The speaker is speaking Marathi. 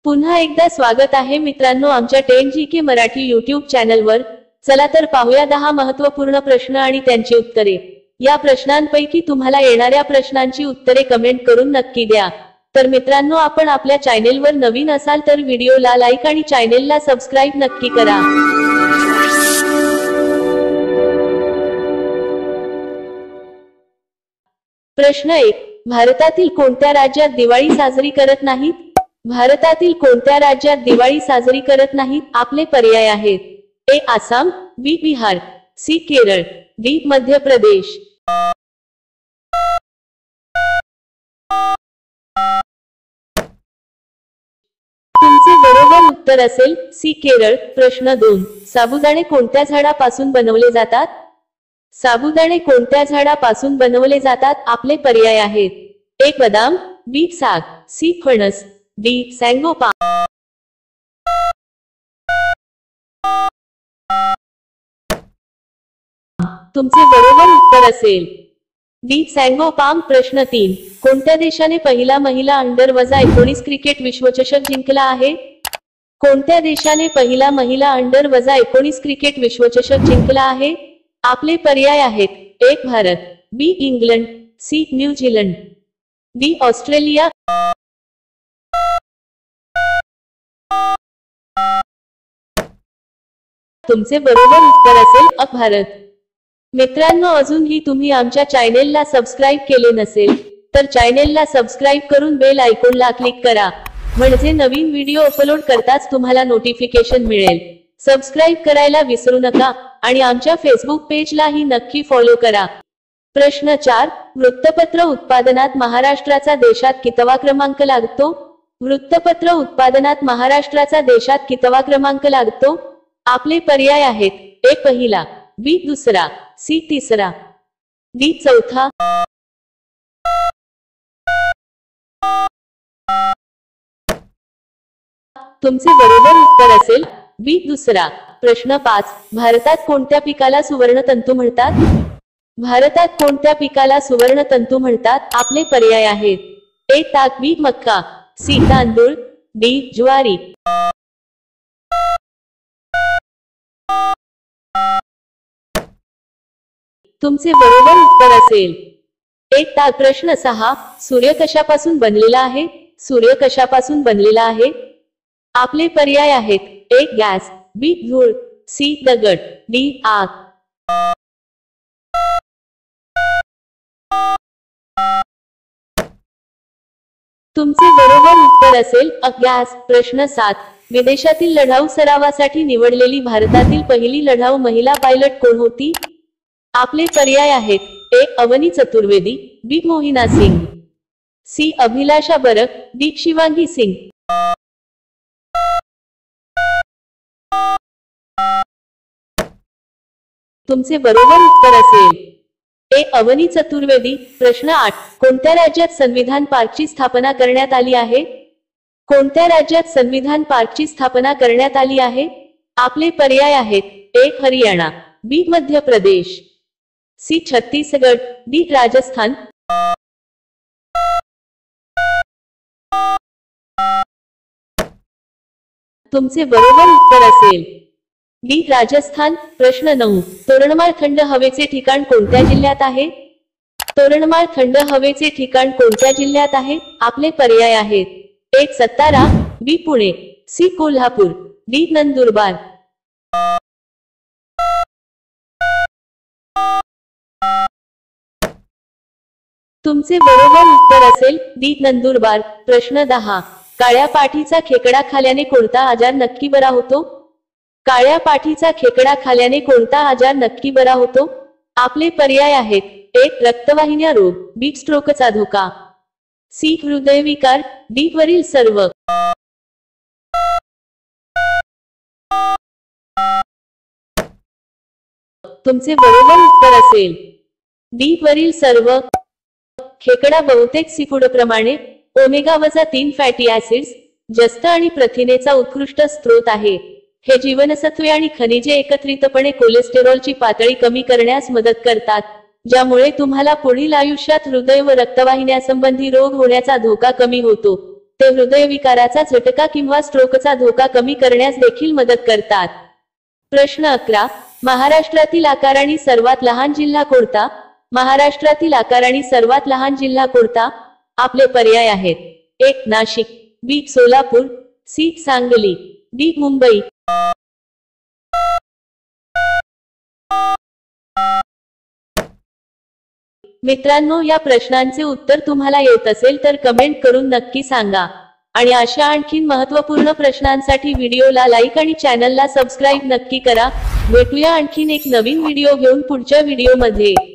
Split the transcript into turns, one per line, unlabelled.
पुन्हा एकदा स्वागत आहे मित्रांनो आमच्या 10GK मराठी YouTube चॅनलवर। चला तर पाहूया 10 महत्त्वपूर्ण प्रश्न आणि त्यांची उत्तरे। या प्रश्नांपैकी तुम्हाला येणाऱ्या प्रश्नांची उत्तरे कमेंट करून नक्की द्या। तर मित्रांनो आपण आपल्या चॅनलवर नवीन असाल तर व्हिडिओला लाईक आणि चॅनलला सबस्क्राइब नक्की करा। प्रश्न 1, भारतातील कोणत्या राज्यात दिवाळी साजरी करत नाहीत? भारतातील कोणत्या राज्यात दिवाळी साजरी करत नाहीत? आपले पर्याय आहेत: ए आसाम, बी बिहार, सी केरळ, डी मध्य प्रदेश। तुमचे बरोबर उत्तर असेल सी केरळ। प्रश्न 2, साबुदाणे कोणत्या झाडापासून बनवले जातात? साबुदाणे कोणत्या झाडापासून बनवले जातात? आपले पर्याय आहेत: ए बदाम, बी साग, सी फणस, डी सॅंगोपा। तुमचे बरोबर उत्तर असेल डी सॅंगोपाम। प्रश्न 3, कोणत्या देशाने पहिला महिला अंडर-19 क्रिकेट विश्वचषक जिंकला आहे? कोणत्या देशाने पहिला महिला अंडर-19 क्रिकेट विश्वचषक जिंकला आहे? आपले पर्याय आहेत: A Bharat, B England, C New Zealand, D Australia. तुमचे बरोबर उत्तर असेल अ भारत। मित्रांनो अजूनही तुम्ही आमच्या चॅनलला सबस्क्राइब केले नसेल तर चॅनलला सबस्क्राइब करून बेल आयकॉनला क्लिक करा, म्हणजे नवीन व्हिडिओ अपलोड करताच तुम्हाला नोटिफिकेशन मिळेल। सबस्क्राइब करायला विसरू नका आणि आमच्या फेसबुक पेजलाही नक्की फॉलो करा। प्रश्न 4, वृत्तपत्र उत्पादनात महाराष्ट्राचा देशात कितवा क्रमांक लागतो? वृत्तपत्र उत्पादनात महाराष्ट्राचा देशात कितवा क्रमांक लागतो? आपले पर्याय आहेत: ए पहिला, बी दुसरा, सी तिसरा, डी चौथा। तुमचे बरोबर उत्तर असेल बी दुसरा। प्रश्न 5, भारतात कोणत्या पिकाला सुवर्ण तंतू म्हणतात? भारतात कोणत्या पिकाला सुवर्ण तंतू म्हणतात? आपले पर्याय आहेत: ए ताक, बी मक्का, सी तांदूळ, डी ज्वारी। तुमचे बरोबर उत्तर असेल ए ताक। प्रश्न 6, सूर्य कशापासून बनलेला आहे? सूर्य कशापासून बनलेला आहे? आपले पर्याय आहेत: ए गॅस, बी धूळ, सी दगड, डी आग। तुमचे बरोबर उत्तर असेल अ गॅस। प्रश्न 7, विदेशातील लढाऊ सरावासाठी निवडलेली भारतातील पहिली लढाऊ महिला पायलट कोण होती? आपले पर्याय आहेत: ए अवनी चतुर्वेदी, बी मोहिना सिंग, सी अभिलाषा बरक, डी शिवांगी सिंग। तुमचे बरोबर उत्तर असेल ए अवनी चतुर्वेदी। प्रश्न 8, कोणत्या राज्यात संविधान पार्कची स्थापना करण्यात आली आहे? कोणत्या राज्यात संविधान पार्कची स्थापना करण्यात आली आहे? आपले पर्याय आहेत: ए हरियाणा, बी मध्य प्रदेश, सी छत्तीसगड, डी राजस्थान। तुमचे बरोबर उत्तर असेल डी राजस्थान। प्रश्न 9, तोरणमाळ थंड हवेचे ठिकाण कोणत्या जिल्ह्यात आहे? तोरणमाळ थंड हवेचे ठिकाण कोणत्या जिल्ह्यात आहे? आपले पर्याय आहेत: ए सातारा, बी पुणे, सी कोल्हापूर, डी नंदुरबार। तुमचे बरोबर उत्तर असेल डी नंदुरबार। प्रश्न 10, काळ्या पाठीचा खेकडा खाल्याने कोणता आजार नक्की बरा होतो? काळ्या पाठीचा खेकडा खाल्याने कोणता आजार नक्की बरा होतो? आपले पर्याय आहेत: ए रक्तवाहिन्या रोग, बी स्ट्रोकचा धोका, सी हृदयविकार, डी वरील सर्व। तुमचे बरोबर उत्तर असेल डी वरील सर्व। खेकडा बहुतेक सीफूड प्रमाणे ओमेगा-3 फॅटी ऍसिड्स, जस्त आणि प्रथिनेचा उत्कृष्ट स्रोत आहे। हे जीवनसत्वे आणि खनिजे एकत्रितपणे कोलेस्टेरॉलची पातळी कमी करण्यास मदत करतात, ज्यामुळे तुम्हाला पुढील आयुष्यात हृदय व रक्तवाहिन्यासंबंधी रोग होण्याचा धोका कमी होतो। ते हृदयविकाराचा झटका किंवा स्ट्रोकचा धोका कमी करण्यास देखील मदत करतात. प्रश्न 11. महाराष्ट्रातील आकाराने सर्वात लहान जिल्हा कोणता? महाराष्ट्रातील आकाराने सर्वात लहान जिल्हा कोणता? आपले पर्याय आहेत. 1. नाशिक, बी. सोलापूर, सी. सांगली, डी. मुंबई. मित्रांनो, या प्रश्नांचे उत्तर तुम्हाला येत असेल तर कमेंट करून नक्की सांगा. आणि अशा आणखीन महत्त्वपूर्ण प्रश्नांसाठी व्हिडिओला लाईक आणि चॅनलला सबस्क्राईब नक्की करा. भेटूया आणखीन एक नवीन व्हिडिओ घेऊन पुढच्या व्हिडिओमध्ये.